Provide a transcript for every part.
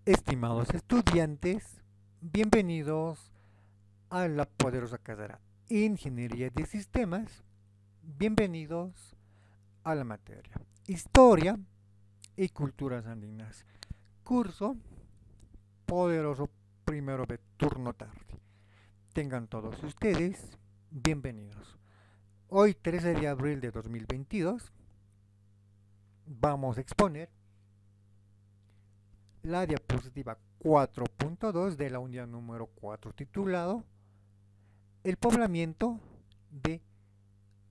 Estimados estudiantes, bienvenidos a la poderosa carrera Ingeniería de Sistemas. Bienvenidos a la materia Historia y Culturas Andinas. Curso poderoso primero de turno tarde. Tengan todos ustedes bienvenidos. Hoy 13 de abril de 2022 vamos a exponer la diapositiva 4.2 de la unidad número 4 titulado El poblamiento de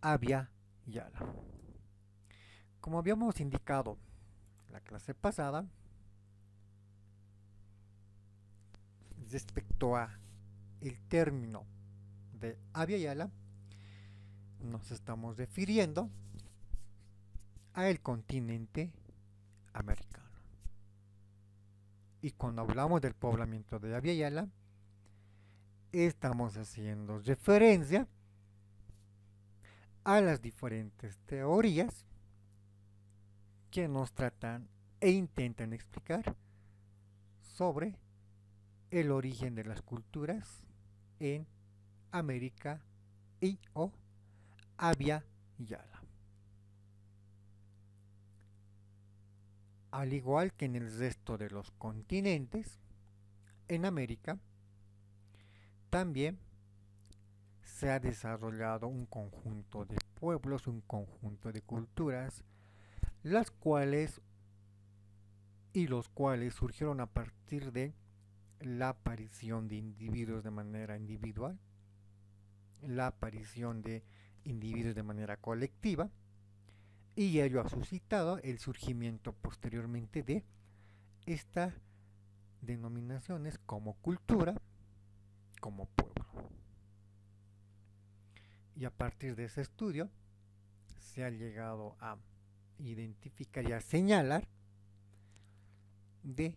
Abya Yala. Como habíamos indicado la clase pasada, respecto a el término de Abya Yala, nos estamos refiriendo a el continente americano. Y cuando hablamos del poblamiento de Abya Yala, estamos haciendo referencia a las diferentes teorías que nos tratan e intentan explicar sobre el origen de las culturas en América y o Abya Yala. Al igual que en el resto de los continentes, en América también se ha desarrollado un conjunto de pueblos, un conjunto de culturas, las cuales y los cuales surgieron a partir de la aparición de individuos de manera individual, la aparición de individuos de manera colectiva, y ello ha suscitado el surgimiento posteriormente de estas denominaciones como cultura, como pueblo. Y a partir de ese estudio se ha llegado a identificar y a señalar de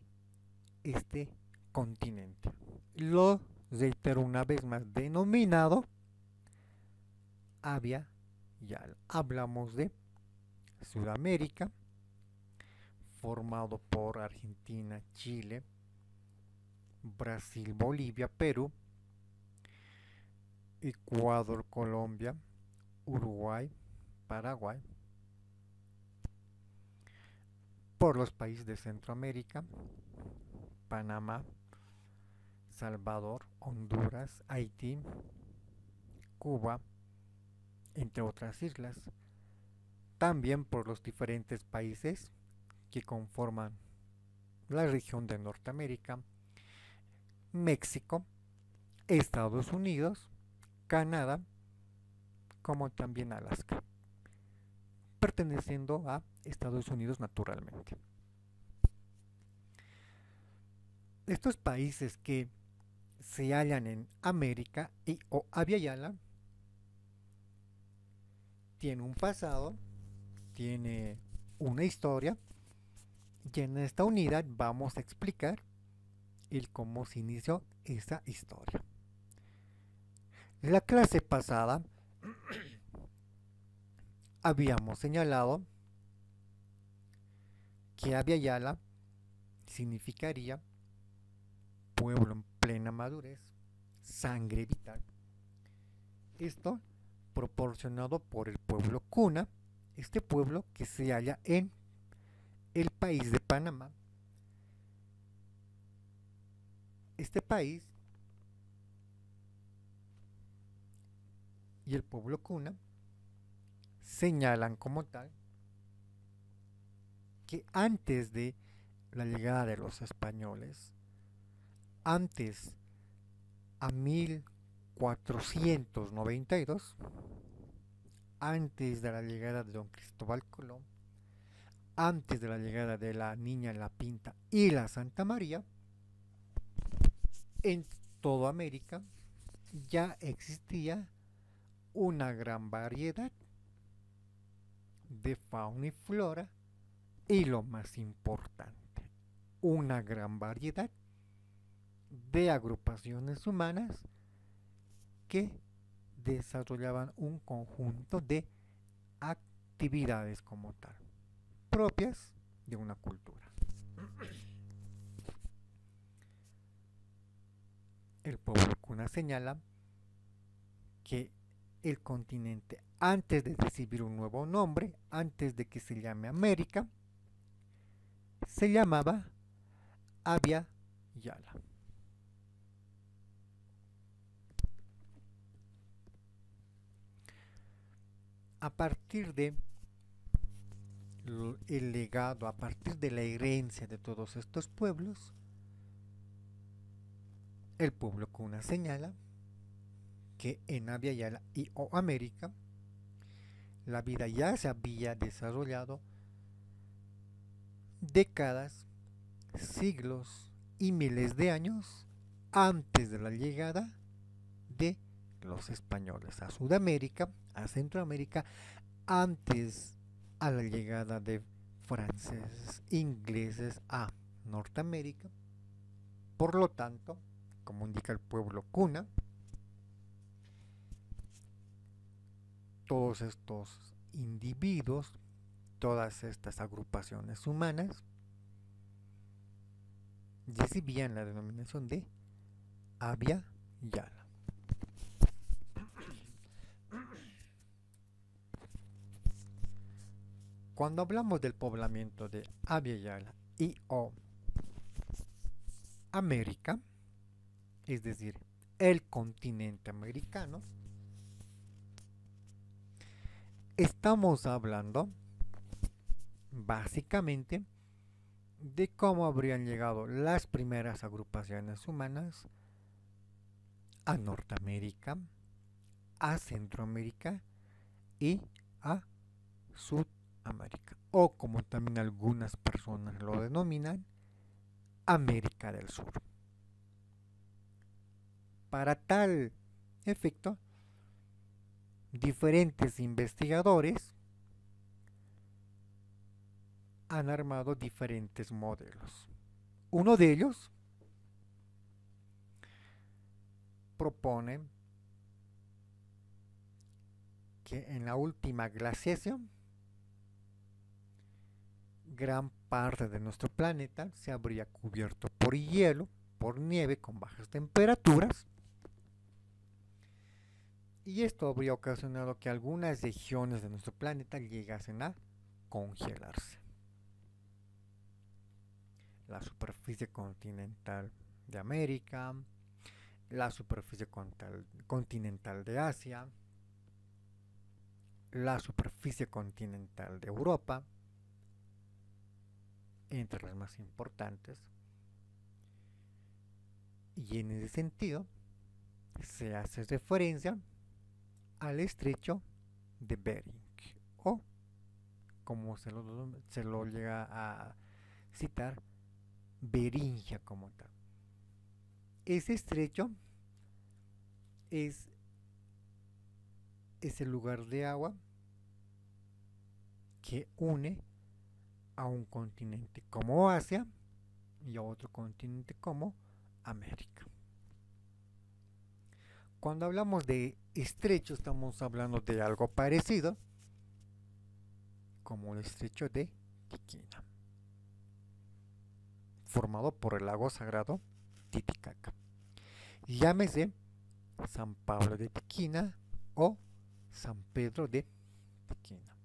este continente. Lo reitero una vez más, denominado Abya Yala. Hablamos de Sudamérica, formado por Argentina, Chile, Brasil, Bolivia, Perú, Ecuador, Colombia, Uruguay, Paraguay, por los países de Centroamérica, Panamá, Salvador, Honduras, Haití, Cuba, entre otras islas, también por los diferentes países que conforman la región de Norteamérica, México, Estados Unidos, Canadá, como también Alaska, perteneciendo a Estados Unidos naturalmente. Estos países que se hallan en América y o Abya Yala tienen un pasado, tiene una historia, y en esta unidad vamos a explicar el cómo se inició esa historia. La clase pasada habíamos señalado que Abya Yala significaría pueblo en plena madurez, sangre vital. Esto proporcionado por el pueblo Cuna, este pueblo que se halla en el país de Panamá. Este país y el pueblo Cuna señalan como tal que antes de la llegada de los españoles, antes a 1492, antes de la llegada de don Cristóbal Colón, antes de la llegada de la Niña La Pinta y la Santa María, en toda América ya existía una gran variedad de fauna y flora y lo más importante, una gran variedad de agrupaciones humanas que desarrollaban un conjunto de actividades como tal, propias de una cultura. el pueblo cuna señala que el continente, antes de recibir un nuevo nombre, antes de que se llame América, se llamaba Abya Yala. A partir de el legado, a partir de la herencia de todos estos pueblos, el pueblo cuna señala que en Abya Yala y o América la vida ya se había desarrollado décadas, siglos y miles de años antes de la llegada de los españoles a Sudamérica, a Centroamérica, antes a la llegada de franceses, ingleses a Norteamérica. Por lo tanto, como indica el pueblo cuna, todos estos individuos, todas estas agrupaciones humanas, recibían la denominación de Abya Yala. Cuando hablamos del poblamiento de Abya Yala y o América, es decir, el continente americano, estamos hablando básicamente de cómo habrían llegado las primeras agrupaciones humanas a Norteamérica, a Centroamérica y a Sudamérica, o como también algunas personas lo denominan, América del Sur. Para tal efecto, diferentes investigadores han armado diferentes modelos. Uno de ellos propone que en la última glaciación gran parte de nuestro planeta se habría cubierto por hielo, por nieve con bajas temperaturas, y esto habría ocasionado que algunas regiones de nuestro planeta llegasen a congelarse. La superficie continental de América, la superficie continental de Asia, la superficie continental de Europa, entre las más importantes. Y en ese sentido se hace referencia al estrecho de Bering, o como se lo llega a citar, Beringia como tal. Ese estrecho es el lugar de agua que une a un continente como Asia y a otro continente como América. Cuando hablamos de estrecho estamos hablando de algo parecido como el estrecho de Tiquina, formado por el lago sagrado Titicaca. Llámese San Pablo de Tiquina o San Pedro de Tiquina.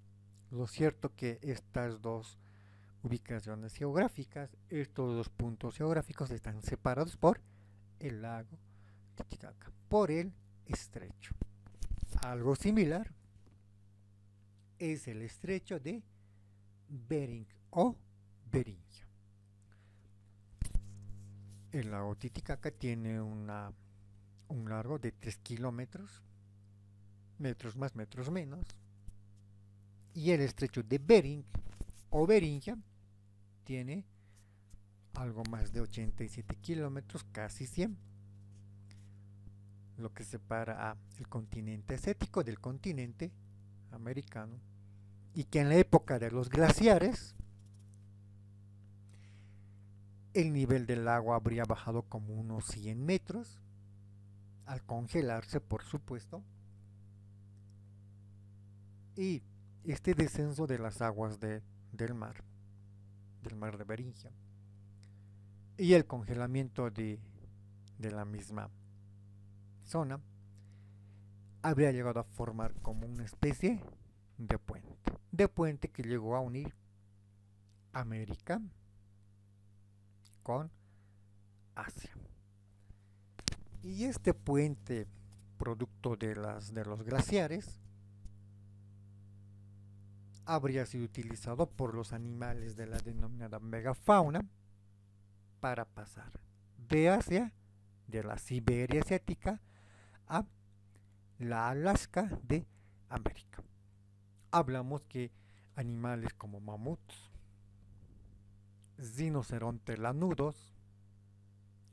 Lo cierto que estas dos ubicaciones geográficas, estos dos puntos geográficos están separados por el lago Titicaca, por el estrecho. Algo similar es el estrecho de Bering o Beringia. El lago Titicaca tiene un largo de 3 kilómetros, metros más, metros menos, y el estrecho de Bering o Beringia tiene algo más de 87 kilómetros, casi 100, lo que separa el continente asiático del continente americano, y que en la época de los glaciares el nivel del agua habría bajado como unos 100 metros, al congelarse por supuesto, y este descenso de las aguas del mar de Beringia, y el congelamiento de la misma zona habría llegado a formar como una especie de puente que llegó a unir América con Asia. Y este puente, producto de los glaciares, habría sido utilizado por los animales de la denominada megafauna para pasar de Asia, de la Siberia asiática, a la Alaska de América. Hablamos que animales como mamuts, rinocerontes lanudos,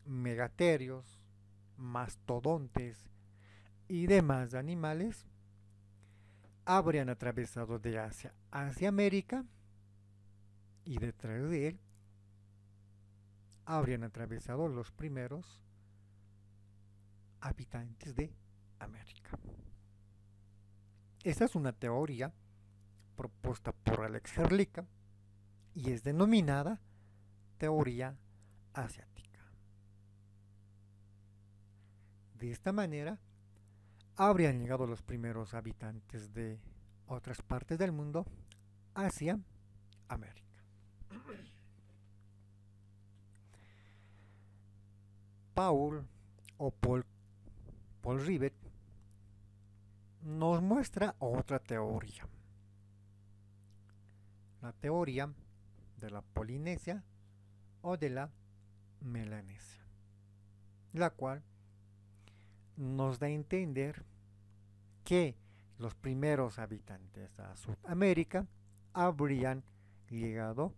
megaterios, mastodontes y demás animales habrían atravesado de Asia hacia América y detrás de él habrían atravesado los primeros habitantes de América. Esta es una teoría propuesta por Alex Herlika y es denominada teoría asiática. De esta manera, habrían llegado los primeros habitantes de otras partes del mundo hacia América. Paul o Paul Rivet nos muestra otra teoría, la teoría de la Polinesia o de la Melanesia, la cual nos da a entender que los primeros habitantes a Sudamérica habrían llegado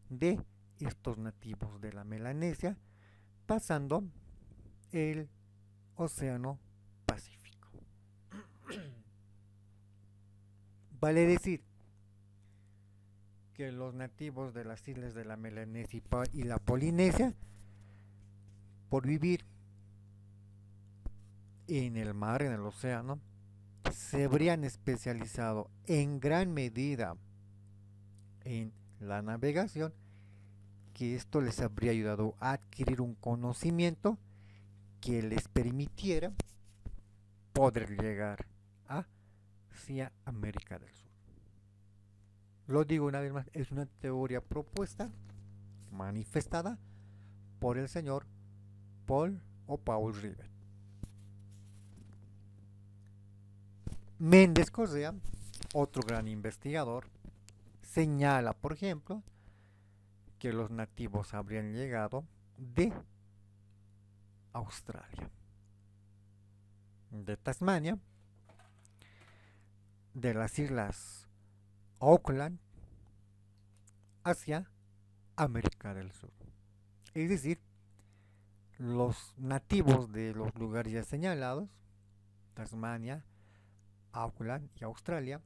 de estos nativos de la Melanesia pasando el Océano Pacífico. Vale decir que los nativos de las islas de la Melanesia y la Polinesia, por vivir en el mar, en el océano, se habrían especializado en gran medida en la navegación, que esto les habría ayudado a adquirir un conocimiento que les permitiera poder llegar hacia América del Sur. Lo digo una vez más, es una teoría propuesta, manifestada por el señor Paul Rivet. Méndez Correa, otro gran investigador, señala, por ejemplo, que los nativos habrían llegado de Australia, de Tasmania, de las islas Auckland, hacia América del Sur. Es decir, los nativos de los lugares ya señalados, Tasmania, Auckland y Australia,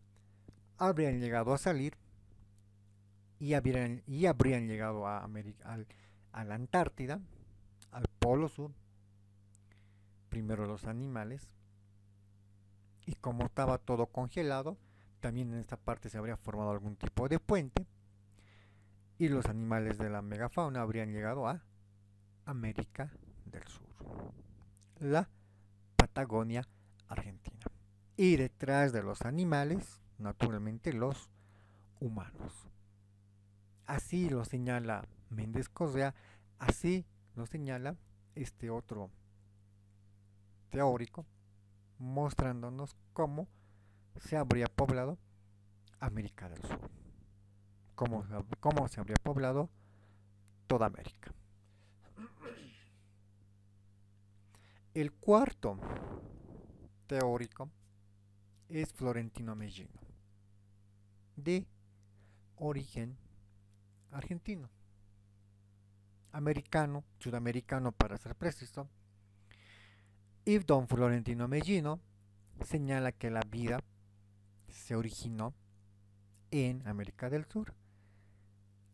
habrían llegado a salir y habrían llegado a la Antártida, al Polo Sur, primero los animales, y como estaba todo congelado, también en esta parte se habría formado algún tipo de puente, y los animales de la megafauna habrían llegado a América del Sur, la Patagonia Argentina. Y detrás de los animales, naturalmente, los humanos. Así lo señala Méndez Correa, así lo señala este otro teórico, mostrándonos cómo se habría poblado América del Sur, cómo se habría poblado toda América. El cuarto teórico es Florentino Mellino, de origen argentino, americano, sudamericano para ser preciso, y don Florentino Mellino señala que la vida se originó en América del Sur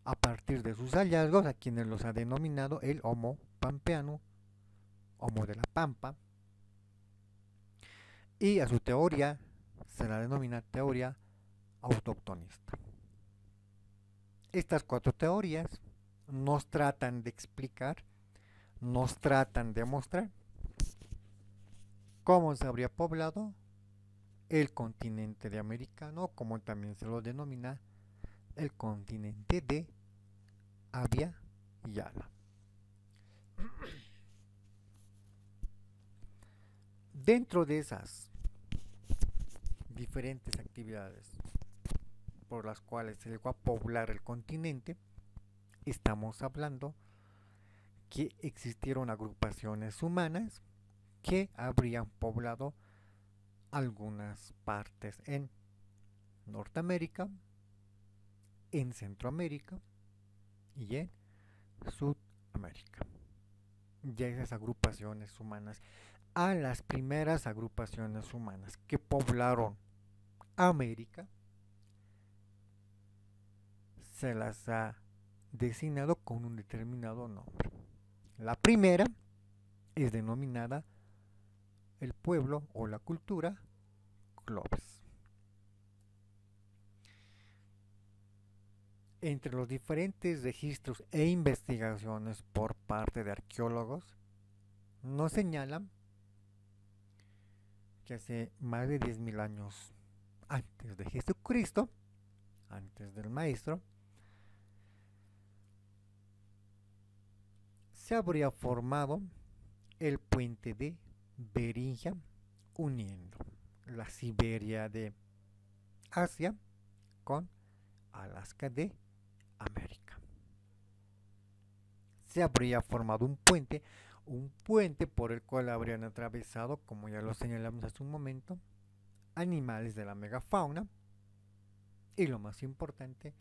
a partir de sus hallazgos, a quienes los ha denominado el Homo pampeano, Homo de la Pampa, y a su teoría se la denomina teoría autoctonista. Estas cuatro teorías nos tratan de explicar, nos tratan de mostrar ¿Cómo se habría poblado el continente de americano, como también se lo denomina el continente de Abya Yala? Dentro de esas diferentes actividades por las cuales se llegó a poblar el continente, estamos hablando que existieron agrupaciones humanas que habrían poblado algunas partes en Norteamérica, en Centroamérica y en Sudamérica. Ya esas agrupaciones humanas, a las primeras agrupaciones humanas que poblaron América, se las ha designado con un determinado nombre. La primera es denominada el pueblo o la cultura Clovis. Entre los diferentes registros e investigaciones por parte de arqueólogos, nos señalan que hace más de 10.000 años antes de Jesucristo, antes del Maestro, se habría formado el puente de Beringia uniendo la Siberia de Asia con Alaska de América. Se habría formado un puente por el cual habrían atravesado, como ya lo señalamos hace un momento, animales de la megafauna y, lo más importante,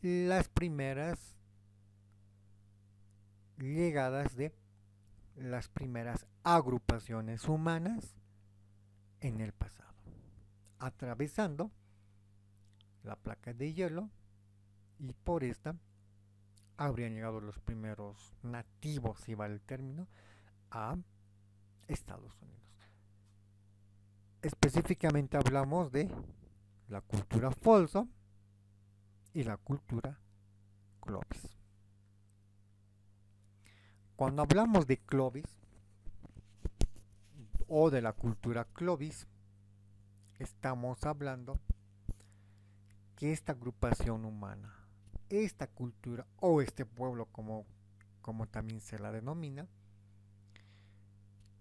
las primeras llegadas de las primeras agrupaciones humanas en el pasado, atravesando la placa de hielo, y por esta habrían llegado los primeros nativos, si vale el término, a Estados Unidos. Específicamente hablamos de la cultura Folsom y la cultura Clovis. Cuando hablamos de Clovis o de la cultura Clovis, estamos hablando que esta agrupación humana, esta cultura o este pueblo, como también se la denomina,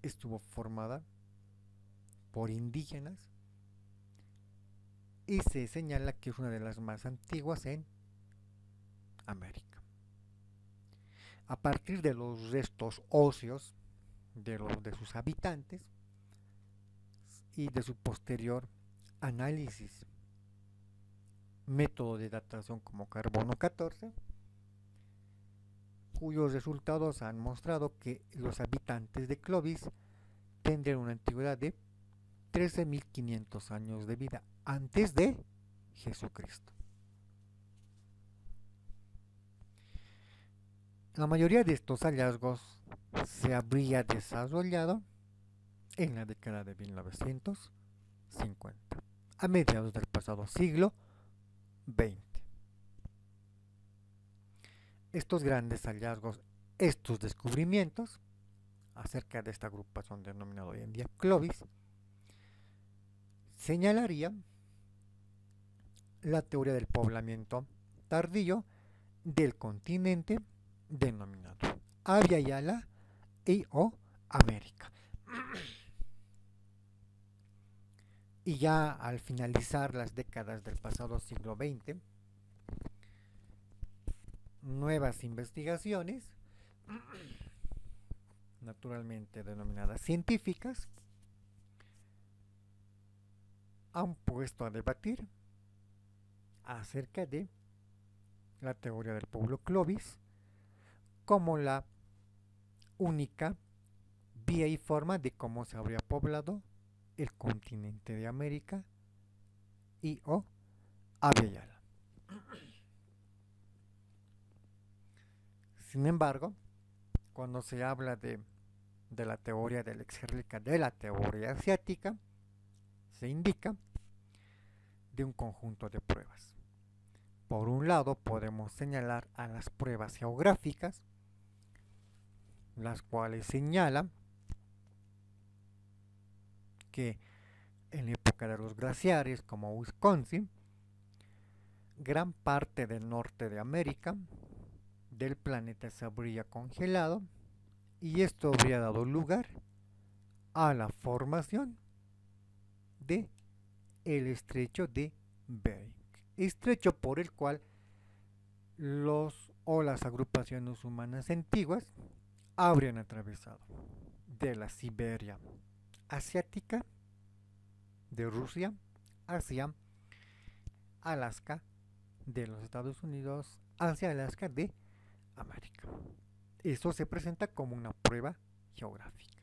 estuvo formada por indígenas y se señala que es una de las más antiguas en América. A partir de los restos óseos de sus habitantes y de su posterior análisis, método de datación como carbono 14, cuyos resultados han mostrado que los habitantes de Clovis tendrían una antigüedad de 13.500 años de vida antes de Jesucristo. La mayoría de estos hallazgos se habría desarrollado en la década de 1950, a mediados del pasado siglo XX. Estos grandes hallazgos, estos descubrimientos acerca de esta agrupación denominada hoy en día Clovis, señalarían la teoría del poblamiento tardío del continente denominado Abya Yala y o América. Y ya al finalizar las décadas del pasado siglo XX, nuevas investigaciones, naturalmente denominadas científicas, han puesto a debatir acerca de la teoría del pueblo Clovis como la única vía y forma de cómo se habría poblado el continente de América y o Abya Yala. Sin embargo, cuando se habla de la teoría de Alexandria, de la teoría asiática, se indica de un conjunto de pruebas. Por un lado, podemos señalar a las pruebas geográficas, las cuales señalan que en la época de los glaciares, como Wisconsin, gran parte del norte de América, del planeta se habría congelado y esto habría dado lugar a la formación de el estrecho de Bering, estrecho por el cual los o las agrupaciones humanas antiguas habrían atravesado de la Siberia asiática, de Rusia, hacia Alaska, de los Estados Unidos hacia Alaska de América. Esto se presenta como una prueba geográfica.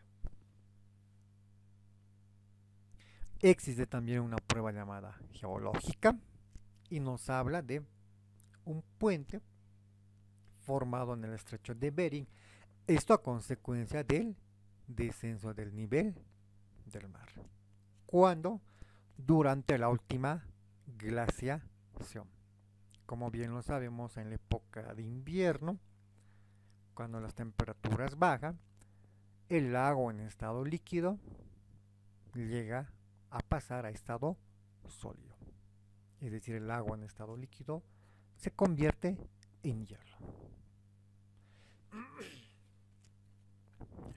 Existe también una prueba llamada geológica y nos habla de un puente formado en el estrecho de Bering, esto a consecuencia del descenso del nivel del mar, cuando durante la última glaciación. Como bien lo sabemos, en la época de invierno, cuando las temperaturas bajan, el agua en estado líquido llega a pasar a estado sólido. Es decir, el agua en estado líquido se convierte en hielo.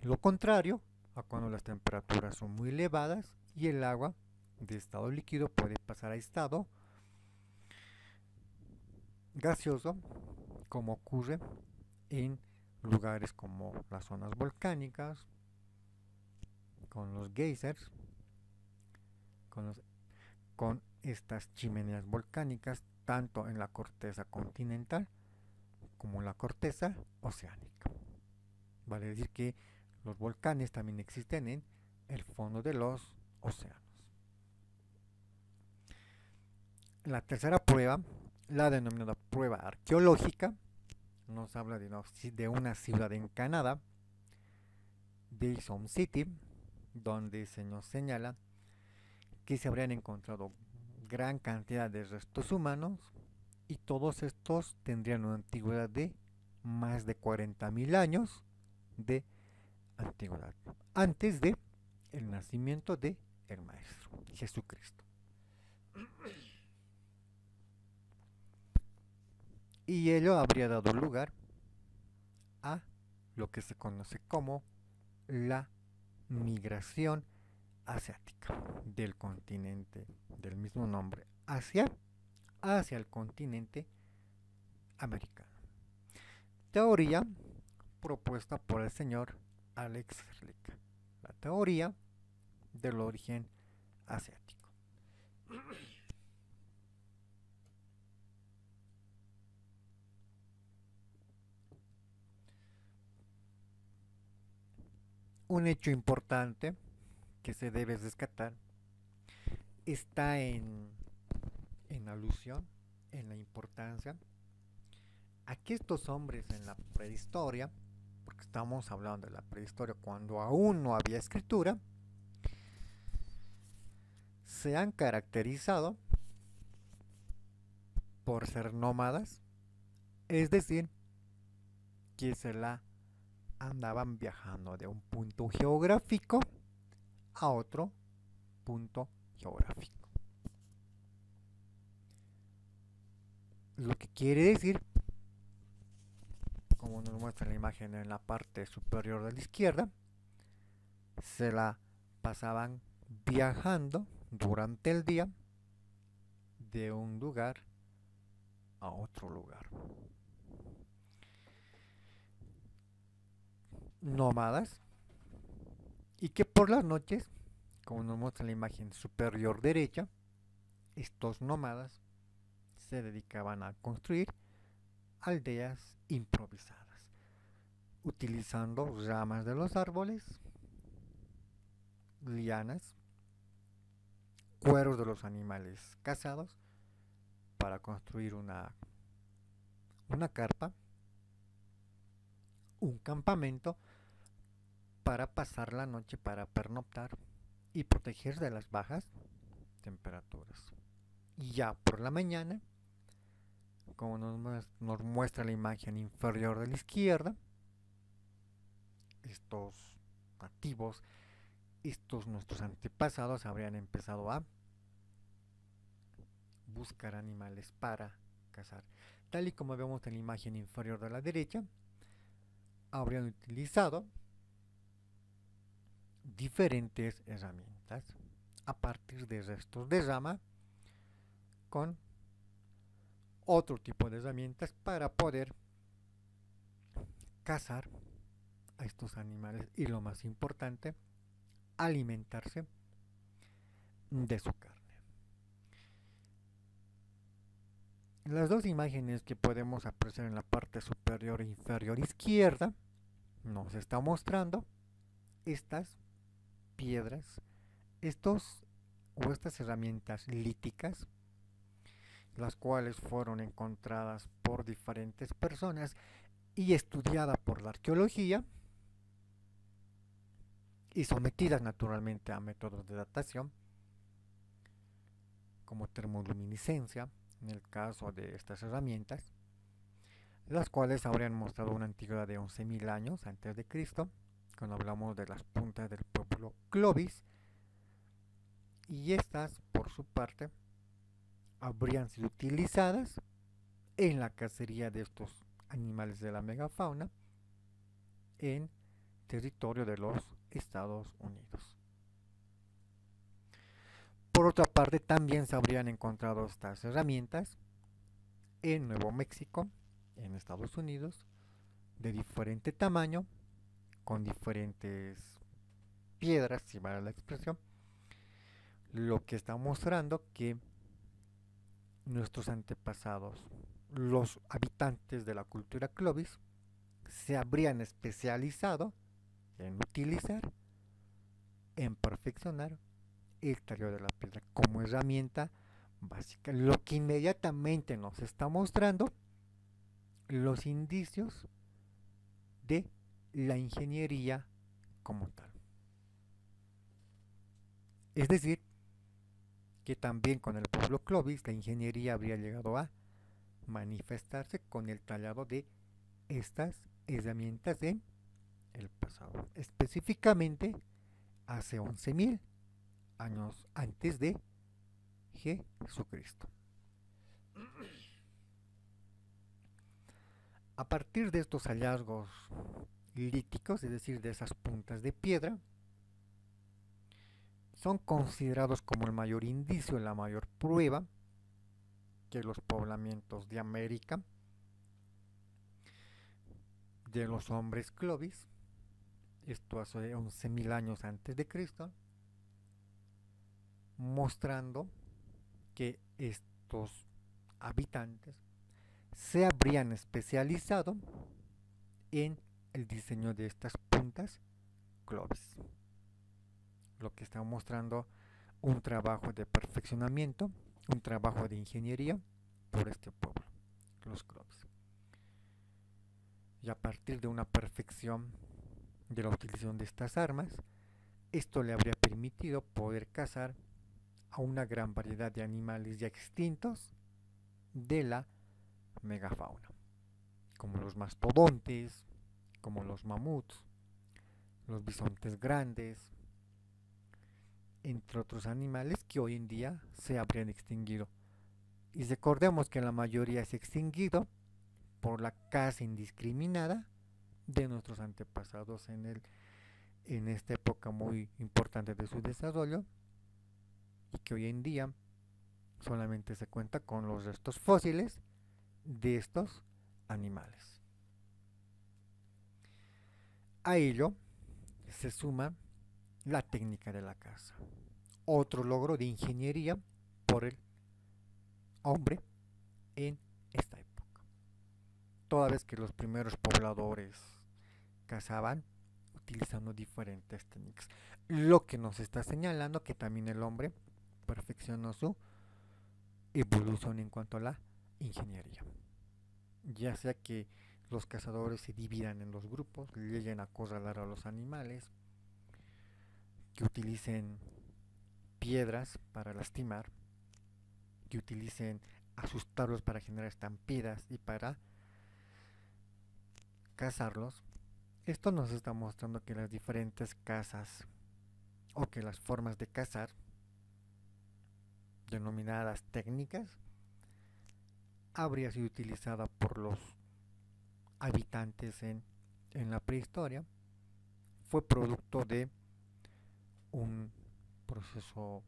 Lo contrario a cuando las temperaturas son muy elevadas y el agua de estado líquido puede pasar a estado gaseoso, como ocurre en lugares como las zonas volcánicas, con los geysers, con, los, con estas chimeneas volcánicas, tanto en la corteza continental como en la corteza oceánica. Vale decir que los volcanes también existen en el fondo de los océanos. La tercera prueba, la denominada prueba arqueológica, nos habla de una ciudad en Canadá, Dawson City, donde se nos señala que se habrían encontrado gran cantidad de restos humanos y todos estos tendrían una antigüedad de más de 40.000 años de antigüedad, antes de el nacimiento de el Maestro Jesucristo. Y ello habría dado lugar a lo que se conoce como la migración asiática del continente del mismo nombre hacia el continente americano. Teoría propuesta por el señor Alex Herlick, la teoría del origen asiático. Un hecho importante que se debe rescatar está en alusión, en la importancia a que estos hombres en la prehistoria, porque estamos hablando de la prehistoria cuando aún no había escritura, se han caracterizado por ser nómadas, es decir, que se la andaban viajando de un punto geográfico a otro punto geográfico. Lo que quiere decir, como nos muestra la imagen en la parte superior de la izquierda, se la pasaban viajando durante el día de un lugar a otro lugar. Nómadas, y que por las noches, como nos muestra la imagen superior derecha, estos nómadas se dedicaban a construir aldeas improvisadas, utilizando ramas de los árboles, lianas, cueros de los animales cazados para construir una carpa, un campamento para pasar la noche, para pernoctar y protegerse de las bajas temperaturas. Y ya por la mañana, como nos muestra la imagen inferior de la izquierda, estos nativos estos nuestros antepasados habrían empezado a buscar animales para cazar. Tal y como vemos en la imagen inferior de la derecha, habrían utilizado diferentes herramientas a partir de restos de rama con otro tipo de herramientas para poder cazar a estos animales y, lo más importante, alimentarse de su carne. Las dos imágenes que podemos apreciar en la parte superior e inferior izquierda nos está mostrando estas piedras, estas herramientas líticas, las cuales fueron encontradas por diferentes personas y estudiadas por la arqueología y sometidas naturalmente a métodos de datación como termoluminiscencia en el caso de estas herramientas, las cuales habrían mostrado una antigüedad de 11.000 años antes de Cristo, cuando hablamos de las puntas del pueblo Clovis, y estas, por su parte, habrían sido utilizadas en la cacería de estos animales de la megafauna en territorio de los Estados Unidos. Por otra parte, también se habrían encontrado estas herramientas en Nuevo México, en Estados Unidos, de diferente tamaño, con diferentes piedras, si vale la expresión, lo que está mostrando que nuestros antepasados, los habitantes de la cultura Clovis, se habrían especializado en utilizar, en perfeccionar el tallo de la piedra como herramienta básica, lo que inmediatamente nos está mostrando los indicios de la ingeniería como tal. Es decir, que también con el pueblo Clovis la ingeniería habría llegado a manifestarse con el tallado de estas herramientas en el pasado, específicamente hace 11.000 años antes de Jesucristo. A partir de estos hallazgos líticos, es decir, de esas puntas de piedra, son considerados como el mayor indicio, la mayor prueba que los poblamientos de América de los hombres Clovis, esto hace 11.000 años antes de Cristo, mostrando que estos habitantes se habrían especializado en el diseño de estas puntas Clovis, lo que está mostrando un trabajo de perfeccionamiento, un trabajo de ingeniería por este pueblo, los Clovis. Y a partir de una perfección de la utilización de estas armas, esto le habría permitido poder cazar a una gran variedad de animales ya extintos de la megafauna, como los mastodontes, como los mamuts, los bisontes grandes, entre otros animales que hoy en día se habrían extinguido. Y recordemos que la mayoría se ha extinguido por la caza indiscriminada de nuestros antepasados en esta época muy importante de su desarrollo, y que hoy en día solamente se cuenta con los restos fósiles de estos animales. A ello se suma la técnica de la caza, otro logro de ingeniería por el hombre en esta época, toda vez que los primeros pobladores cazaban utilizando diferentes técnicas, lo que nos está señalando que también el hombre perfeccionó su evolución en cuanto a la ingeniería, ya sea que los cazadores se dividan en los grupos, lleguen a acorralar a los animales, que utilicen piedras para lastimar, que utilicen asustarlos para generar estampidas y para cazarlos. Esto nos está mostrando que las diferentes cazas o que las formas de cazar, denominadas técnicas, habría sido utilizada por los habitantes en la prehistoria, fue producto de un proceso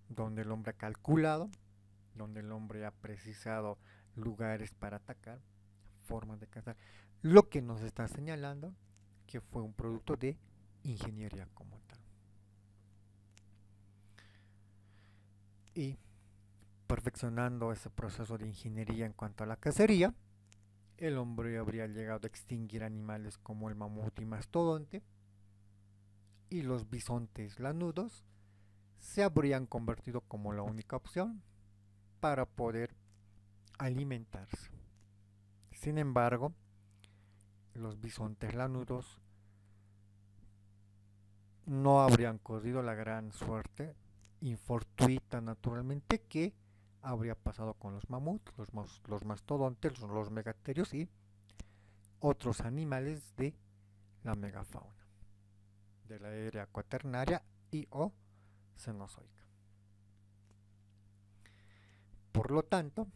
donde el hombre ha calculado, donde el hombre ha precisado lugares para atacar, formas de cazar, lo que nos está señalando que fue un producto de ingeniería como tal. Y perfeccionando ese proceso de ingeniería en cuanto a la cacería, el hombre habría llegado a extinguir animales como el mamut y mastodonte, y los bisontes lanudos se habrían convertido como la única opción para poder alimentarse. Sin embargo, los bisontes lanudos no habrían corrido la gran suerte infortuita naturalmente que habría pasado con los mamuts, los mastodontes, los megaterios y otros animales de la megafauna, de la era cuaternaria y o cenozoica. Por lo tanto,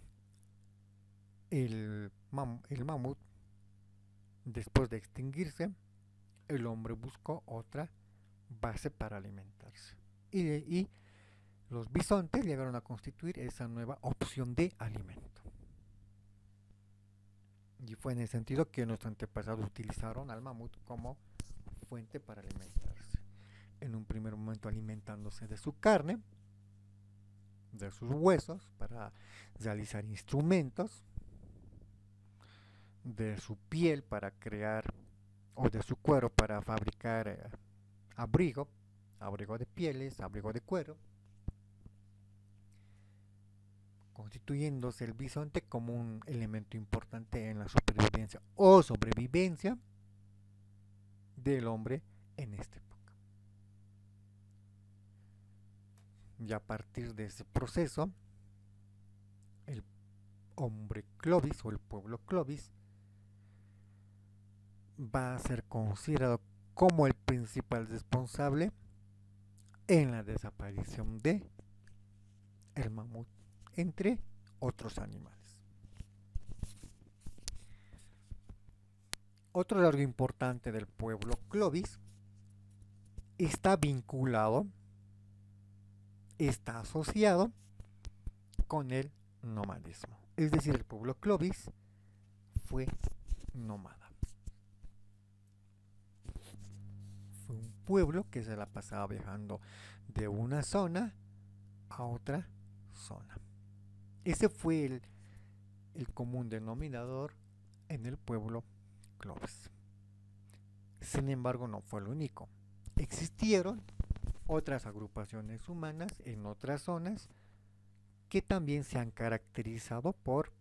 el mamut, después de extinguirse, el hombre buscó otra base para alimentarse. Y los bisontes llegaron a constituir esa nueva opción de alimento. Y fue en el sentido que nuestros antepasados utilizaron al mamut como fuente para alimentarse. En un primer momento alimentándose de su carne, de sus huesos, para realizar instrumentos, de su piel para crear, o de su cuero para fabricar abrigo, abrigo de pieles, abrigo de cuero, constituyéndose el bisonte como un elemento importante en la supervivencia o sobrevivencia del hombre en esta época. Y a partir de ese proceso, el hombre Clovis o el pueblo Clovis va a ser considerado como el principal responsable en la desaparición de el mamut, entre otros animales. Otro rasgo importante del pueblo Clovis está vinculado, está asociado con el nomadismo. Es decir, el pueblo Clovis fue nómada. Fue un pueblo que se la pasaba viajando de una zona a otra zona. Ese fue el común denominador en el pueblo Clovis. Sin embargo, no fue el único. Existieron otras agrupaciones humanas en otras zonas que también se han caracterizado por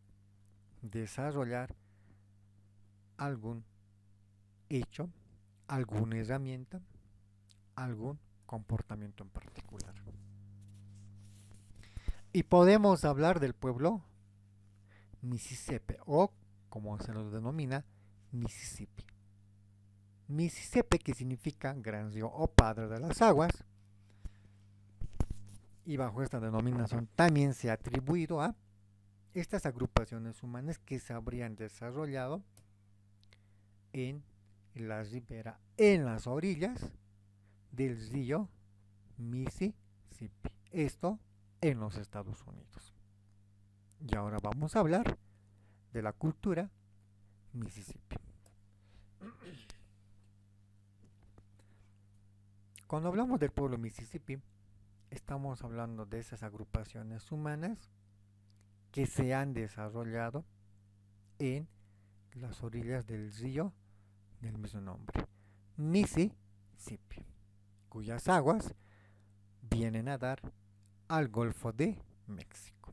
desarrollar algún hecho, alguna herramienta, algún comportamiento en particular. Y podemos hablar del pueblo Mississippi o, como se lo denomina, Mississippi. Mississippi, que significa gran río o padre de las aguas, y bajo esta denominación también se ha atribuido a estas agrupaciones humanas que se habrían desarrollado en la ribera, en las orillas del río Mississippi. Esto en los Estados Unidos. Y ahora vamos a hablar de la cultura Mississippi. Cuando hablamos del pueblo Mississippi, estamos hablando de esas agrupaciones humanas que se han desarrollado en las orillas del río del mismo nombre, Mississippi, cuyas aguas vienen a dar al Golfo de México.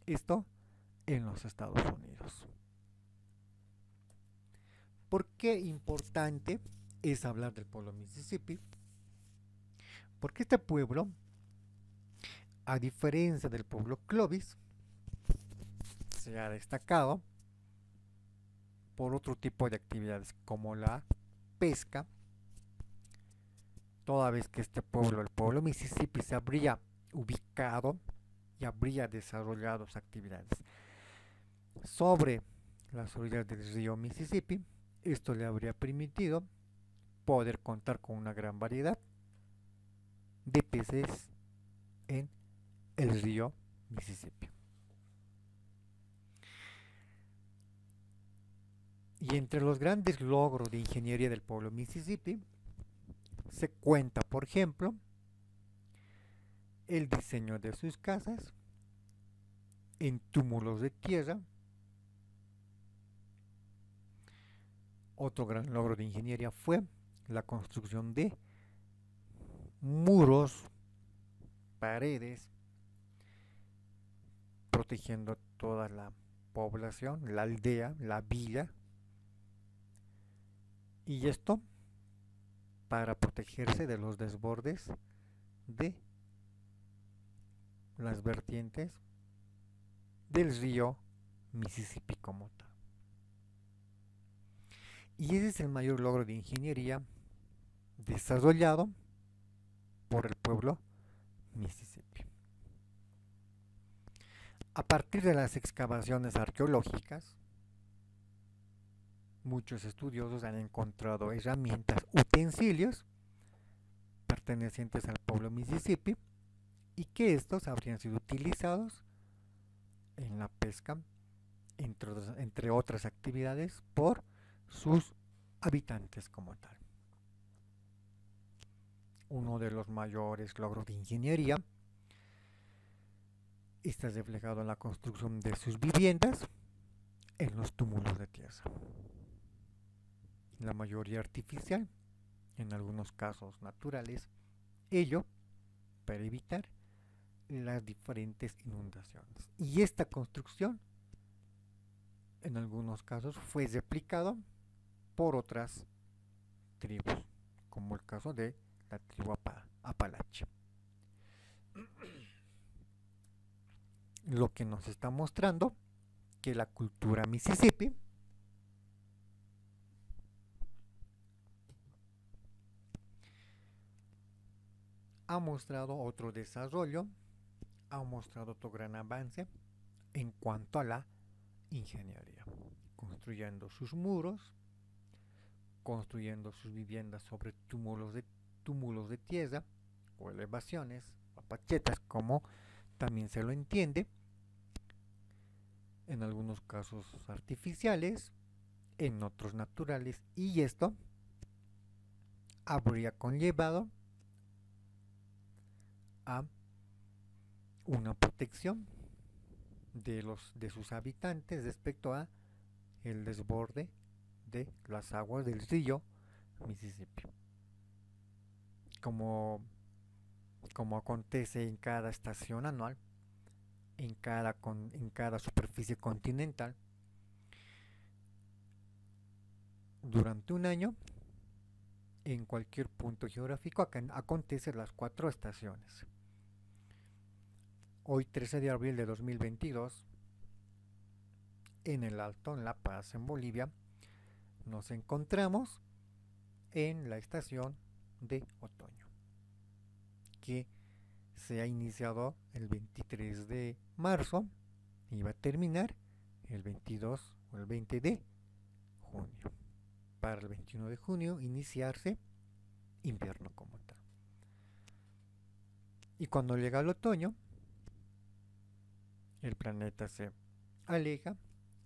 Esto en los Estados Unidos. ¿Por qué importante es hablar del pueblo Mississippi? Porque este pueblo, a diferencia del pueblo Clovis, se ha destacado por otro tipo de actividades como la pesca, toda vez que este pueblo, el pueblo Mississippi, se habría ubicado y habría desarrollado sus actividades sobre las orillas del río Mississippi. Esto le habría permitido poder contar con una gran variedad de peces en el río Mississippi. Y entre los grandes logros de ingeniería del pueblo Mississippi se cuenta, por ejemplo, el diseño de sus casas en túmulos de tierra. Otro gran logro de ingeniería fue la construcción de muros, paredes, protegiendo toda la población, la aldea, la villa. Y esto para protegerse de los desbordes de las vertientes del río Mississippi como tal. Y ese es el mayor logro de ingeniería desarrollado por el pueblo Mississippi. A partir de las excavaciones arqueológicas, muchos estudiosos han encontrado herramientas, utensilios pertenecientes al pueblo Mississippi y que estos habrían sido utilizados en la pesca, entre otras actividades, por sus habitantes como tal. Uno de los mayores logros de ingeniería está reflejado en la construcción de sus viviendas en los túmulos de tierra. La mayoría artificial, en algunos casos naturales, ello para evitar las diferentes inundaciones. Y esta construcción, en algunos casos, fue replicado por otras tribus, como el caso de la tribu Apalache. Lo que nos está mostrando que la cultura Mississippi ha mostrado otro desarrollo, ha mostrado otro gran avance en cuanto a la ingeniería, construyendo sus muros, construyendo sus viviendas sobre túmulos de tierra o elevaciones, o pachetas, como también se lo entiende, en algunos casos artificiales, en otros naturales, y esto habría conllevado a una protección de sus habitantes respecto a el desborde de las aguas del río Mississippi. Como acontece en cada estación anual, en cada superficie continental, durante un año, en cualquier punto geográfico, acontecen las 4 estaciones. Hoy, 13 de abril de 2022, en el Alto, en La Paz, en Bolivia, nos encontramos en la estación de otoño, que se ha iniciado el 23 de marzo y va a terminar el 22 o el 20 de junio. Para el 21 de junio iniciarse invierno como tal. Y cuando llega el otoño, el planeta se aleja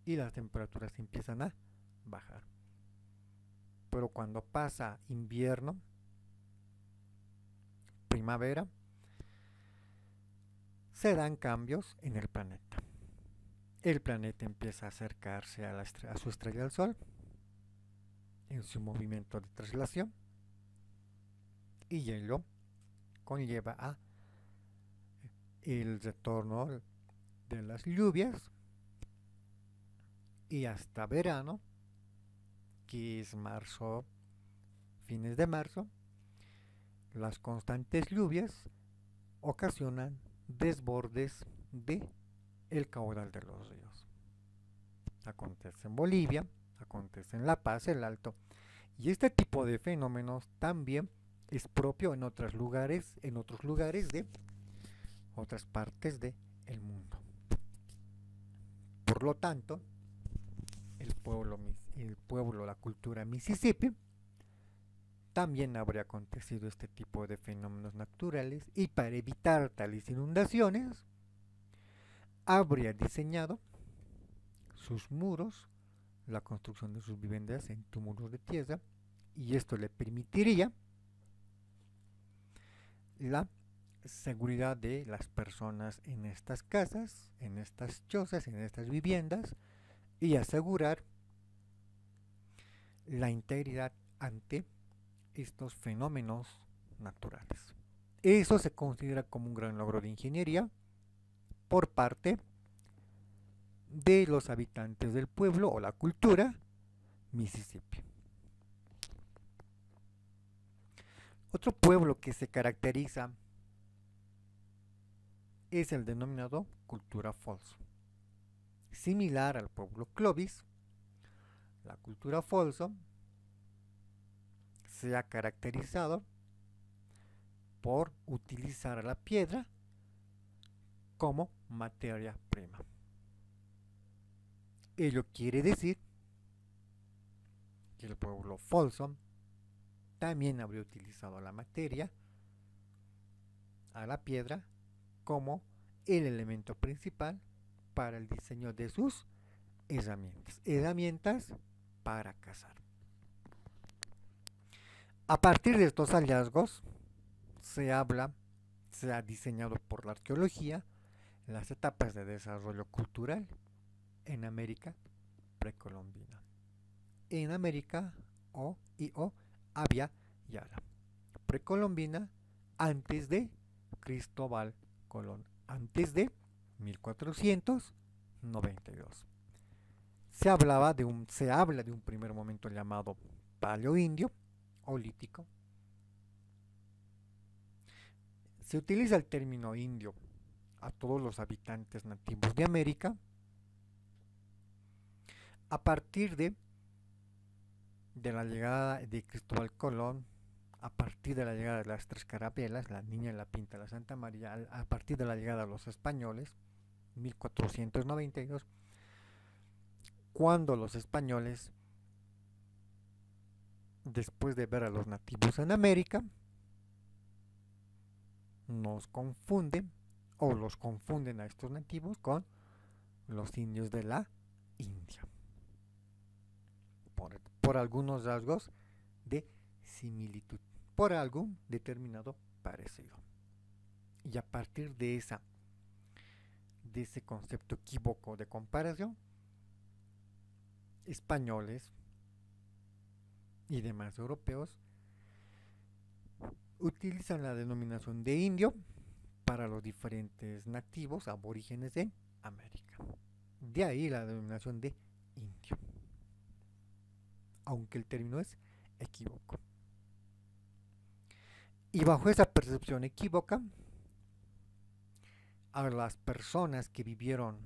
y las temperaturas empiezan a bajar. Pero cuando pasa invierno, primavera, se dan cambios en el planeta. El planeta empieza a acercarse a su estrella del Sol en su movimiento de traslación y ello conlleva a el retorno de las lluvias y hasta verano, que es marzo, fines de marzo, las constantes lluvias ocasionan desbordes de el caudal de los ríos. Acontece en Bolivia, acontece en La Paz, el Alto, y este tipo de fenómenos también es propio en otros lugares de otras partes del mundo. Por lo tanto, la cultura Mississippi, también habría acontecido este tipo de fenómenos naturales y para evitar tales inundaciones, habría diseñado sus muros, la construcción de sus viviendas en túmulos de tierra, y esto le permitiría la seguridad de las personas en estas casas, en estas chozas, en estas viviendas, y asegurar la integridad ante estos fenómenos naturales. Eso se considera como un gran logro de ingeniería por parte de los habitantes del pueblo o la cultura Mississippi. Otro pueblo que se caracteriza es el denominado cultura Folsom. Similar al pueblo Clovis, la cultura Folsom se ha caracterizado por utilizar la piedra como materia prima. Ello quiere decir que el pueblo Folsom también habría utilizado la materia, a la piedra, como el elemento principal para el diseño de sus herramientas para cazar. A partir de estos hallazgos se ha diseñado por la arqueología las etapas de desarrollo cultural en América precolombina. En América o Abya Yala. Precolombina antes de Cristóbal Colón, antes de 1492. Se habla de un primer momento llamado paleoindio o lítico. Se utiliza el término indio a todos los habitantes nativos de América a partir de la llegada de Cristóbal Colón, a partir de la llegada de las tres carabelas, la Niña, la Pinta, la Santa María, a partir de la llegada de los españoles, 1492, cuando los españoles, después de ver a los nativos en América, nos confunden o los confunden a estos nativos con los indios de la India por algunos rasgos de similitud, por algún determinado parecido. Y a partir de ese concepto equívoco de comparación, españoles y demás europeos utilizan la denominación de indio para los diferentes nativos aborígenes de América. De ahí la denominación de indio, aunque el término es equívoco. Y bajo esa percepción equívoca, a las personas que vivieron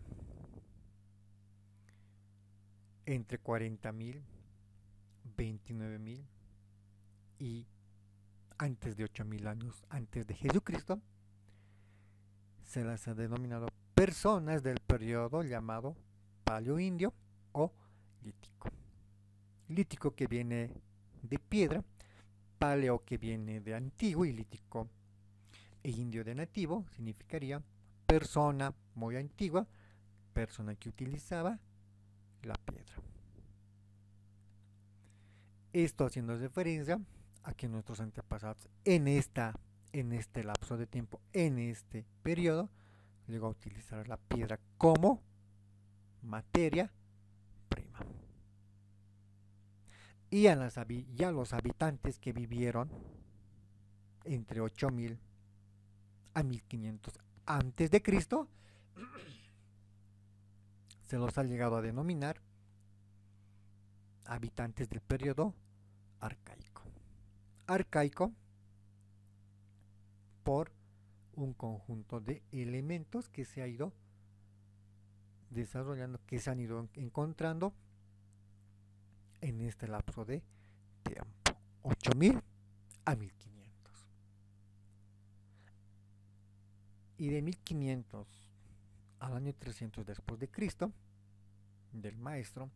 entre 40.000, 29.000 y antes de 8.000 años antes de Jesucristo, se las ha denominado personas del periodo llamado paleoindio o lítico. Lítico que viene de piedra, paleo que viene de antiguo y lítico e indio de nativo significaría persona muy antigua, persona que utilizaba la piedra. Esto haciendo referencia a que nuestros antepasados en este lapso de tiempo, en este periodo, llegó a utilizar la piedra como materia prima. Y a los habitantes que vivieron entre 8.000 a 1.500 antes de Cristo, se los ha llegado a denominar habitantes del periodo arcaico. Arcaico por un conjunto de elementos que se ha ido desarrollando, que se han ido encontrando en este lapso de tiempo, 8.000 a 1.500. Y de 1500 al año 300 después de Cristo, del maestro,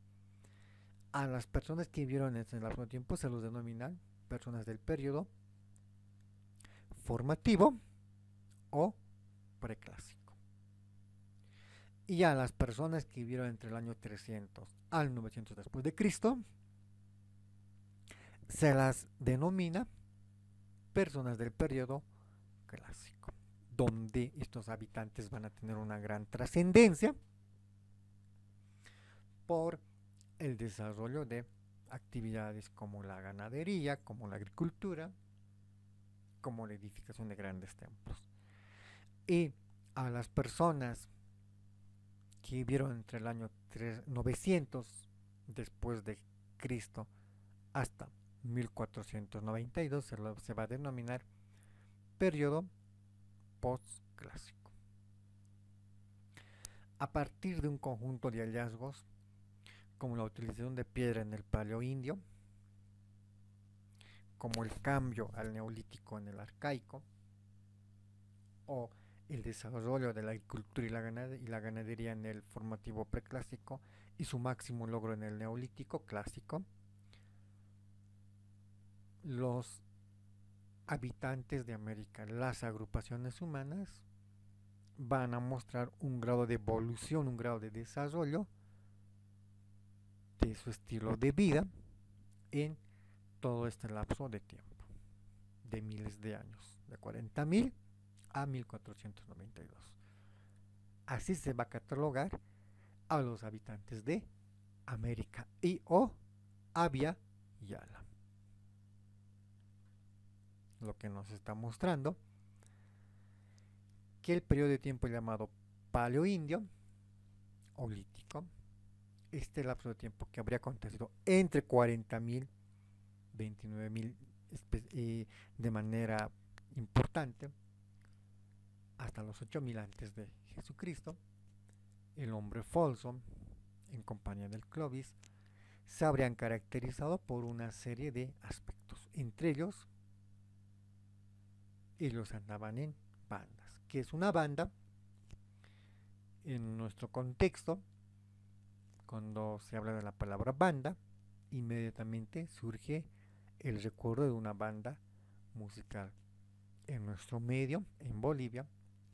a las personas que vivieron en ese lapso de tiempo se los denominan personas del periodo formativo o preclásico. Y a las personas que vivieron entre el año 300 al 900 después de Cristo se las denomina personas del periodo clásico, donde estos habitantes van a tener una gran trascendencia por el desarrollo de actividades como la ganadería, como la agricultura, como la edificación de grandes templos. Y a las personas que vivieron entre el año 900 después de Cristo hasta 1492 se va a denominar periodo postclásico. A partir de un conjunto de hallazgos como la utilización de piedra en el Paleo Indio, como el cambio al neolítico en el arcaico, o el desarrollo de la agricultura y la ganadería en el formativo preclásico y su máximo logro en el neolítico clásico, los habitantes de América, las agrupaciones humanas, van a mostrar un grado de evolución, un grado de desarrollo de su estilo de vida en todo este lapso de tiempo, de miles de años, de 40.000 a 1492. Así se va a catalogar a los habitantes de América y o Abya Yala. Lo que nos está mostrando que el periodo de tiempo llamado Paleoindio o Lítico, este lapso de tiempo que habría acontecido entre 40.000 y 29.000 de manera importante hasta los 8.000 antes de Jesucristo, el hombre Folsom en compañía del Clovis se habrían caracterizado por una serie de aspectos. Entre ellos andaban en bandas. ¿Qué es una banda? En nuestro contexto, cuando se habla de la palabra banda, inmediatamente surge el recuerdo de una banda musical. En nuestro medio, en Bolivia,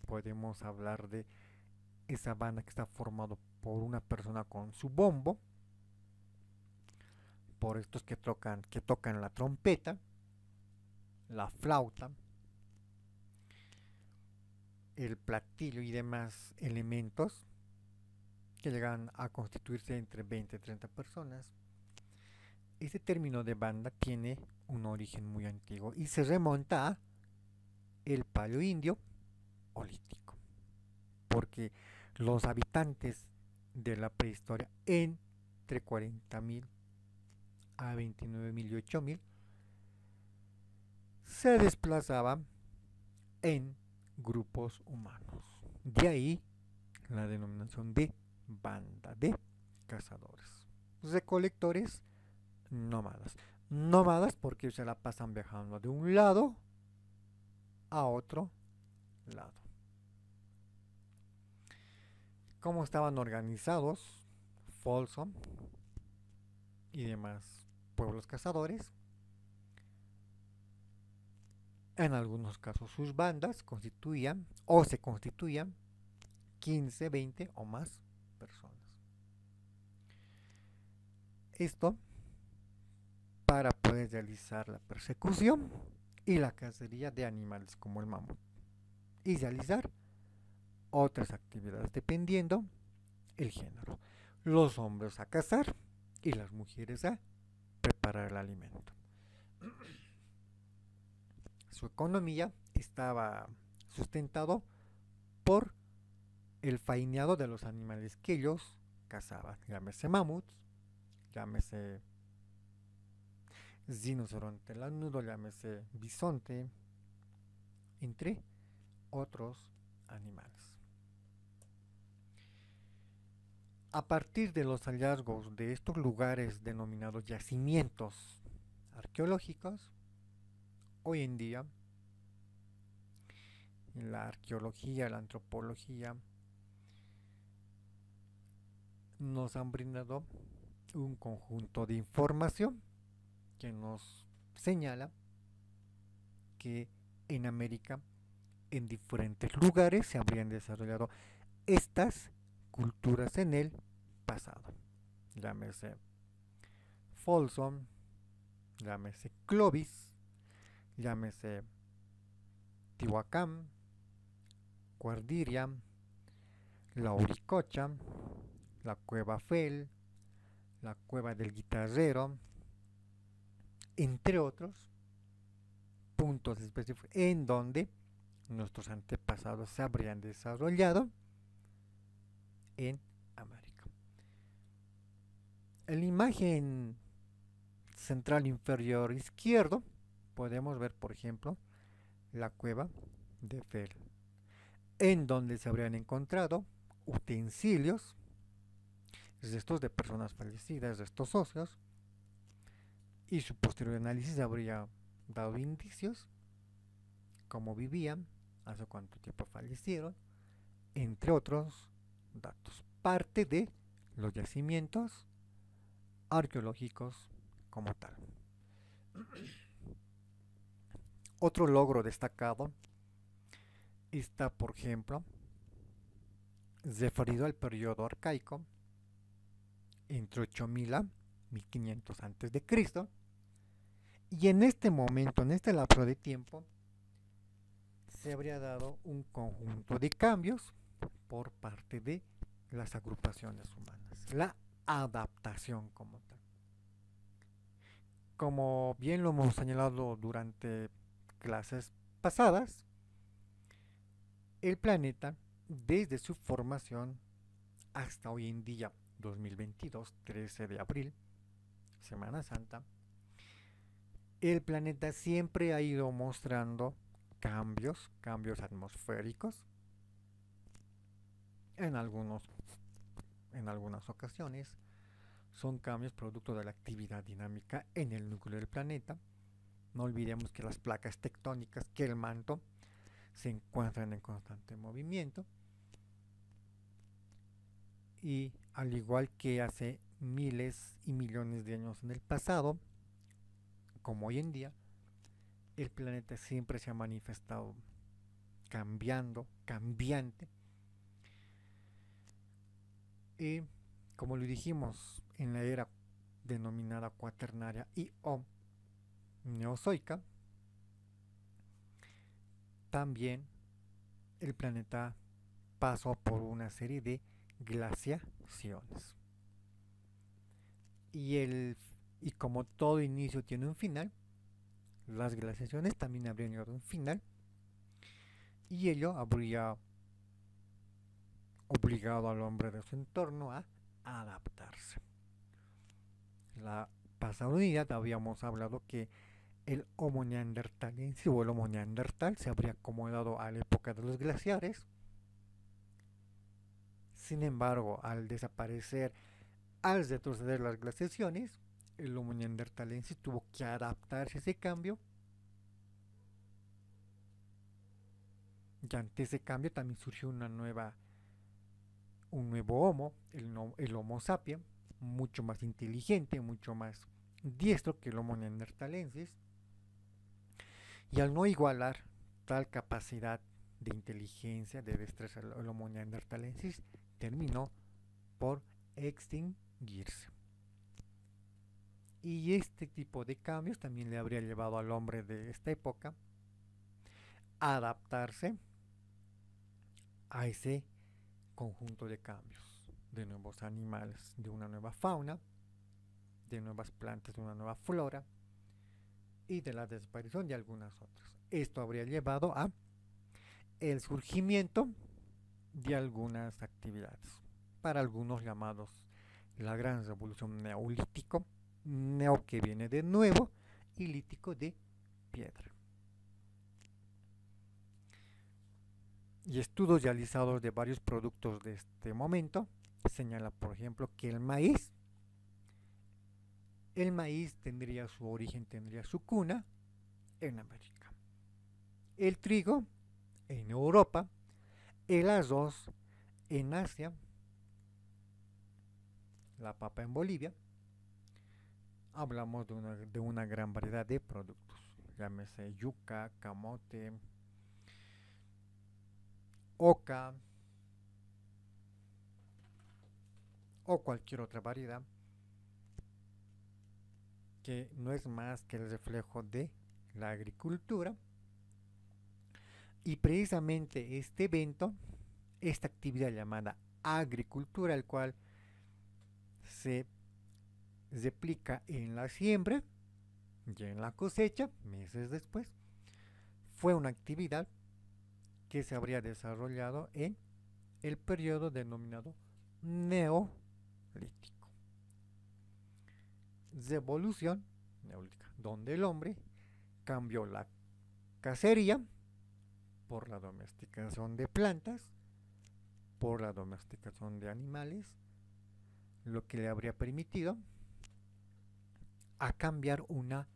podemos hablar de esa banda que está formado por una persona con su bombo, por estos que tocan la trompeta, la flauta, el platillo y demás elementos que llegan a constituirse entre 20 y 30 personas. Este término de banda tiene un origen muy antiguo y se remonta a el Paleoindio o Lítico, porque los habitantes de la prehistoria entre 40.000 a 29.000 y 8.000 se desplazaban en grupos humanos. De ahí la denominación de banda de cazadores, recolectores, nómadas. Nómadas porque se la pasan viajando de un lado a otro lado. ¿Cómo estaban organizados Folsom y demás pueblos cazadores? En algunos casos sus bandas constituían o se constituían 15, 20 o más personas. Esto para poder realizar la persecución y la cacería de animales como el mamut y realizar otras actividades dependiendo el género. Los hombres a cazar y las mujeres a preparar el alimento. Su economía estaba sustentado por el faineado de los animales que ellos cazaban, llámese mamuts, llámese rinoceronte lanudo, llámese bisonte, entre otros animales. A partir de los hallazgos de estos lugares denominados yacimientos arqueológicos, hoy en día la arqueología, la antropología, nos han brindado un conjunto de información que nos señala que en América, en diferentes lugares, se habrían desarrollado estas culturas en el pasado. Llámese Folsom, llámese Clovis, llámese Tihuacán, Cuardiria, la Uricocha, la Cueva Fel, la Cueva del Guitarrero, entre otros puntos específicos en donde nuestros antepasados se habrían desarrollado en América. En la imagen central inferior izquierdo podemos ver, por ejemplo, la cueva de Fel, en donde se habrían encontrado utensilios, restos de personas fallecidas, restos óseos, y su posterior análisis habría dado indicios cómo vivían, hace cuánto tiempo fallecieron, entre otros datos. Parte de los yacimientos arqueológicos como tal. Otro logro destacado está, por ejemplo, referido al periodo arcaico entre 8000 a 1500 a.C. Y en este momento, en este lapso de tiempo, se habría dado un conjunto de cambios por parte de las agrupaciones humanas. La adaptación como tal. Como bien lo hemos señalado durante clases pasadas, el planeta, desde su formación hasta hoy en día, 2022, 13 de abril, Semana Santa, el planeta siempre ha ido mostrando cambios atmosféricos, en algunas ocasiones son cambios producto de la actividad dinámica en el núcleo del planeta. No olvidemos que las placas tectónicas, que el manto, se encuentran en constante movimiento, y al igual que hace miles y millones de años en el pasado, como hoy en día, el planeta siempre se ha manifestado cambiante, y como lo dijimos en la era denominada cuaternaria y o neozoica, también el planeta pasó por una serie de glaciaciones. Y como todo inicio tiene un final, las glaciaciones también habrían llegado a un final, y ello habría obligado al hombre de su entorno a adaptarse. La pasada unidad habíamos hablado que el Homo neanderthalensis o el Homo neandertal se habría acomodado a la época de los glaciares. Sin embargo, al retroceder las glaciaciones, el Homo neanderthalensis tuvo que adaptarse a ese cambio, y ante ese cambio también surgió un nuevo Homo, el Homo sapiens, mucho más inteligente, mucho más diestro que el Homo neanderthalensis, y al no igualar tal capacidad de inteligencia, de destreza, el Homo neanderthalensis terminó por extinguirse. Y este tipo de cambios también le habría llevado al hombre de esta época a adaptarse a ese conjunto de cambios, de nuevos animales, de una nueva fauna, de nuevas plantas, de una nueva flora, y de la desaparición de algunas otras. Esto habría llevado a el surgimiento de algunas actividades, para algunos llamados la gran revolución neolítico, neo que viene de nuevo y lítico de piedra. Y estudios realizados de varios productos de este momento señala, por ejemplo, que el maíz tendría su origen, tendría su cuna en América. El trigo en Europa, el arroz en Asia, la papa en Bolivia. Hablamos de una gran variedad de productos, llámese yuca, camote, oca o cualquier otra variedad que no es más que el reflejo de la agricultura. Y precisamente este evento, esta actividad llamada agricultura, el cual se replica en la siembra y en la cosecha, meses después, fue una actividad que se habría desarrollado en el periodo denominado neolítico. Revolución neolítica, donde el hombre cambió la cacería por la domesticación de plantas, por la domesticación de animales, lo que le habría permitido a cambiar una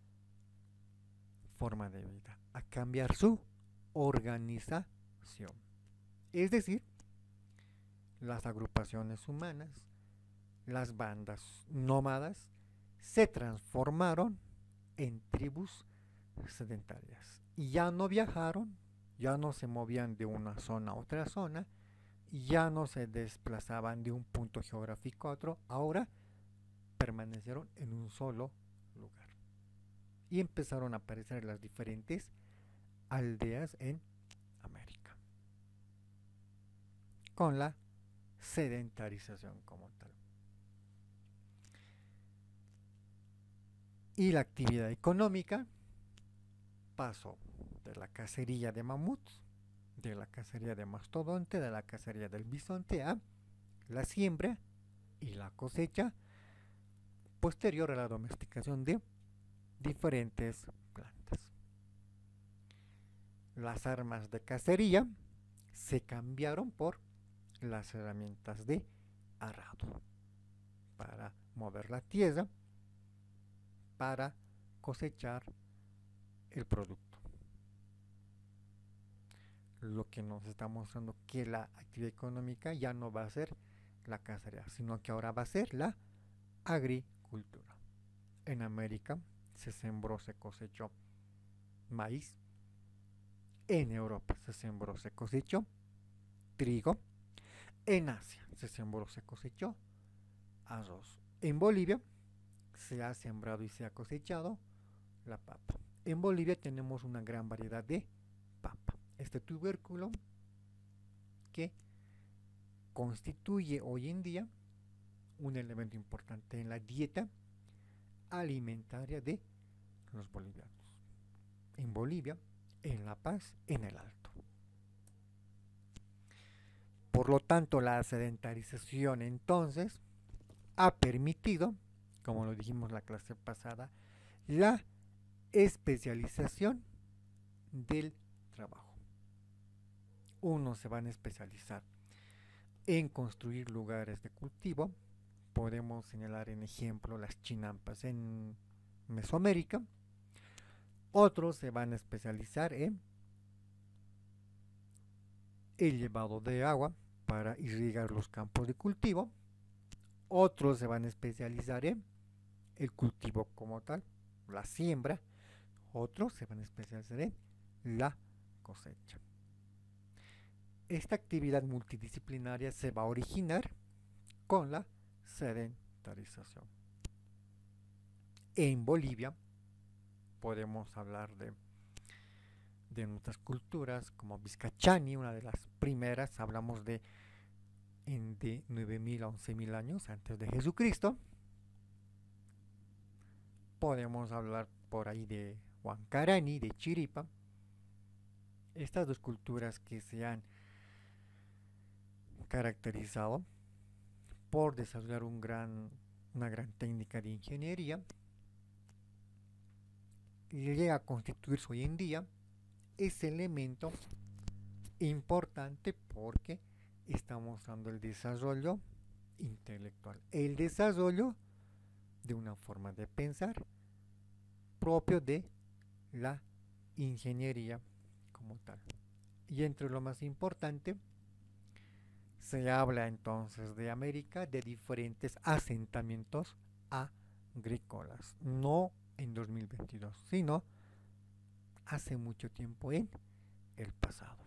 forma de vida, a cambiar su organización. Es decir, las agrupaciones humanas, las bandas nómadas, se transformaron en tribus sedentarias y ya no viajaron, ya no se movían de una zona a otra zona, ya no se desplazaban de un punto geográfico a otro, ahora permanecieron en un solo lugar y empezaron a aparecer las diferentes aldeas en América con la sedentarización como tal. Y la actividad económica pasó de la cacería de mamuts, de la cacería de mastodonte, de la cacería del bisonte a la siembra y la cosecha posterior a la domesticación de diferentes plantas. Las armas de cacería se cambiaron por las herramientas de arado para mover la tierra, para cosechar el producto. Lo que nos está mostrando que la actividad económica ya no va a ser la cacería, sino que ahora va a ser la agricultura. En América se sembró, se cosechó maíz. En Europa se sembró, se cosechó trigo. En Asia se sembró, se cosechó arroz. En Bolivia se ha sembrado y se ha cosechado la papa. En Bolivia tenemos una gran variedad de papa. Este tubérculo que constituye hoy en día un elemento importante en la dieta alimentaria de los bolivianos. En Bolivia, en La Paz, en el Alto. Por lo tanto, la sedentarización entonces ha permitido, como lo dijimos en la clase pasada, la especialización del trabajo. Unos se van a especializar en construir lugares de cultivo. Podemos señalar en ejemplo las chinampas en Mesoamérica. Otros se van a especializar en el llevado de agua para irrigar los campos de cultivo. Otros se van a especializar en el cultivo como tal, la siembra. Otros se van a especializar en la cosecha. Esta actividad multidisciplinaria se va a originar con la sedentarización. En Bolivia podemos hablar de nuestras culturas como Vizcachani, una de las primeras, hablamos de 9.000 a 11.000 años antes de Jesucristo. Podemos hablar por ahí de Huancarani, de Chiripa. Estas dos culturas que se han caracterizado por desarrollar una gran técnica de ingeniería, llega a constituirse hoy en día ese elemento importante porque está mostrando el desarrollo intelectual, el desarrollo de una forma de pensar propio de la ingeniería como tal. Y entre lo más importante, se habla entonces de América, de diferentes asentamientos agrícolas, no en 2022, sino hace mucho tiempo en el pasado.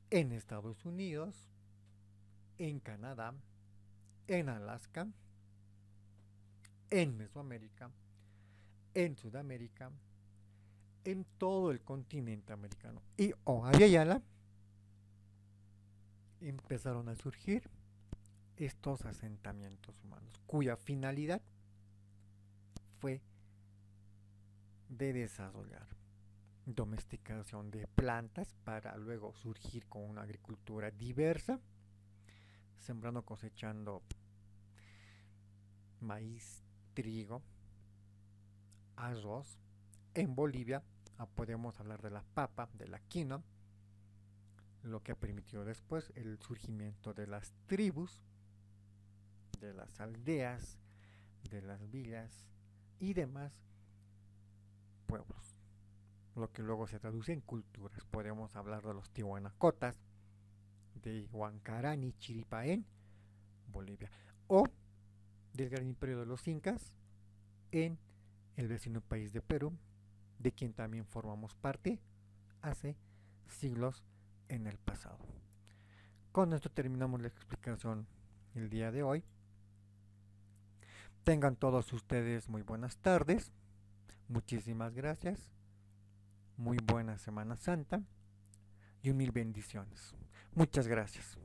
En Estados Unidos, en Canadá, en Alaska, en Mesoamérica, en Sudamérica, en todo el continente americano. Y Ohio y Ayala empezaron a surgir estos asentamientos humanos, cuya finalidad fue de desarrollar domesticación de plantas para luego surgir con una agricultura diversa, sembrando, cosechando maíz, trigo, arroz. En Bolivia podemos hablar de la papa, de la quinoa, lo que permitió después el surgimiento de las tribus, de las aldeas, de las villas y demás pueblos, lo que luego se traduce en culturas. Podemos hablar de los tihuanacotas, de Huancarani, Chiripa en Bolivia, o del gran imperio de los incas en el vecino país de Perú, de quien también formamos parte hace siglos en el pasado. Con esto terminamos la explicación el día de hoy. Tengan todos ustedes muy buenas tardes, muchísimas gracias, muy buena Semana Santa y un mil bendiciones. Muchas gracias.